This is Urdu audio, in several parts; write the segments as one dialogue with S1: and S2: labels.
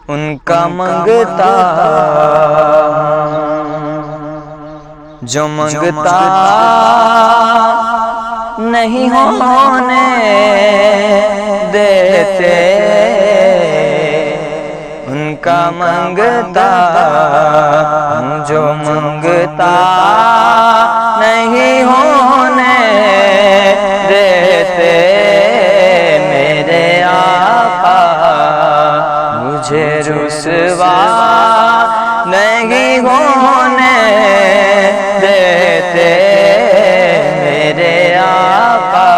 S1: ان کا منگتا جو منگتا نہیں ہونے دیتے، ان کا منگتا جو منگتا نہیں ہونے دیتے، میرے آقا مجھے رسوا نہیں ہونے دیتے، میرے آقا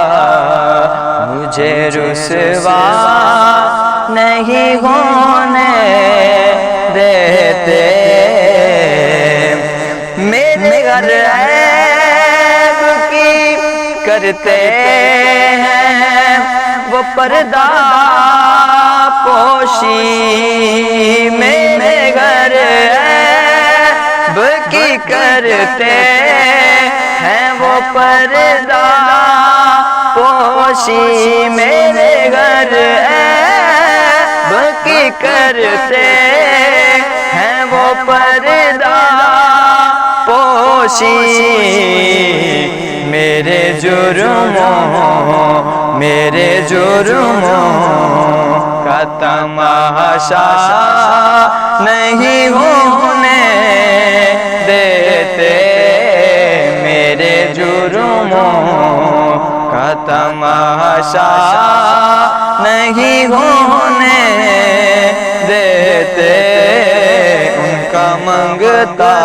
S1: مجھے رسوا نہیں ہونے دیتے، میرے گھر عیب کی کرتے ہیں وہ پردہ پوشی، میرے گھر عیب کی کرتے ہیں وہ پردہ پوشی، میرے گھر عیب کی کرتے ہیں وہ پردہ پوشی، میرے جرموں کا تماشا نہیں ہونے دیتے، میرے جرموں کا تماشا نہیں ہونے دیتے، ان کا منگتا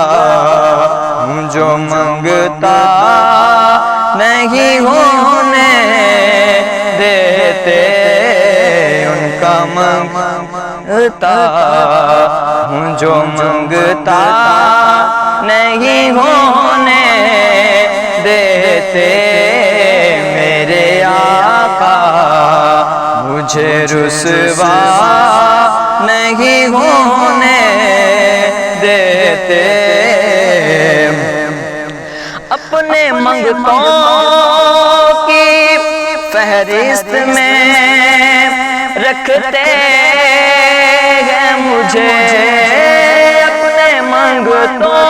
S1: جو منگتا نہیں ہونے دیتے، ان کا منگتا جو منگتا نہیں ہونے دیتے، میرے آقا مجھے رسوا نہیں ہونے دیتے، اپنے منگتوں کی فہرست میں رکھتے ہیں مجھے، اپنے منگتوں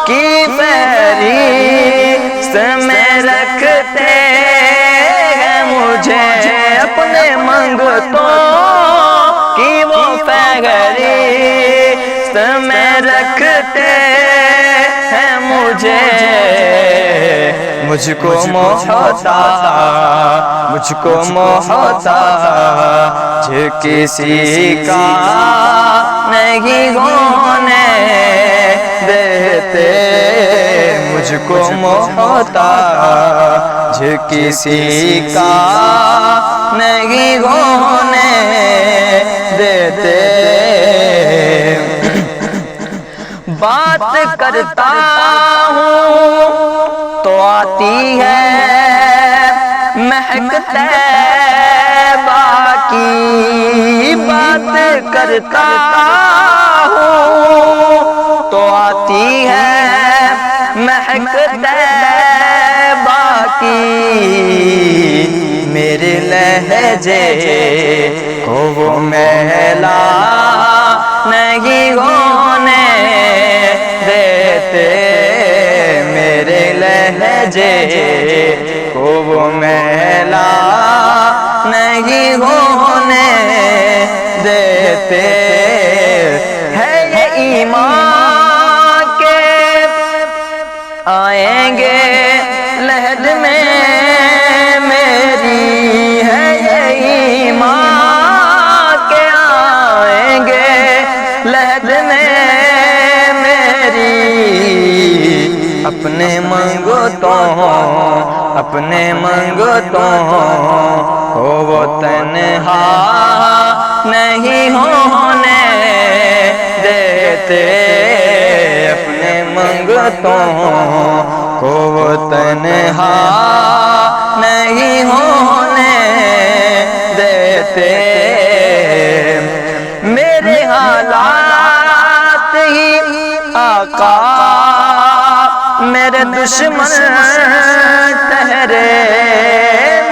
S1: کی فہرست میں رکھتے ہیں مجھے، اپنے منگتوں کی وہ فہرست میں رکھتے ہیں مجھے، مجھ کو محتاج کسی کا نہیں ہونے دیتے، مجھ کو محتاج کسی کا نہیں ہونے دیتے، بات کرتا ہوں تو آتی ہے مہک طیبہ کی، بات کرتا ہوں تو آتی ہے مہک طیبہ کی، میرے لہجے کو وہ میلا نہیں ہونے دیتے، میرے لہجے کو وہ میلا نہیں ہونے دیتے، ہے یہ ایمان کے آئیں گے لہد میں میری، ہے یہ ایمان کے آئیں گے لہد میں میری، اپنے منگتوں کو وہ تنہا نہیں ہونے دیتے، اپنے منگتوں کو وہ تنہا نہیں ہونے دیتے، میرے حالات ہی آقا میرے دشمن ٹھہرے،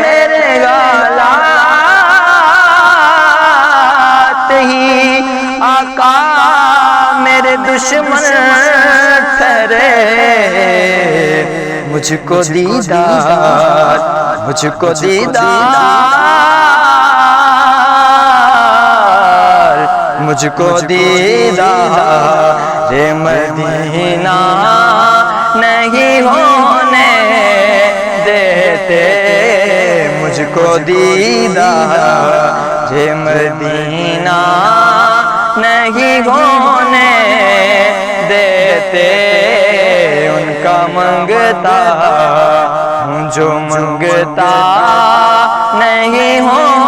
S1: میرے حالات ہی دشمن ٹھہرے مجھ کو دیدار مجھ کو دیدار مجھ کو دیدار مدینہ نہیں ہونے دیتے مجھ کو دیدار مدینہ نہیں ہونے دیتے ان کا منگتا ہوں جو منگتا نہیں ہوں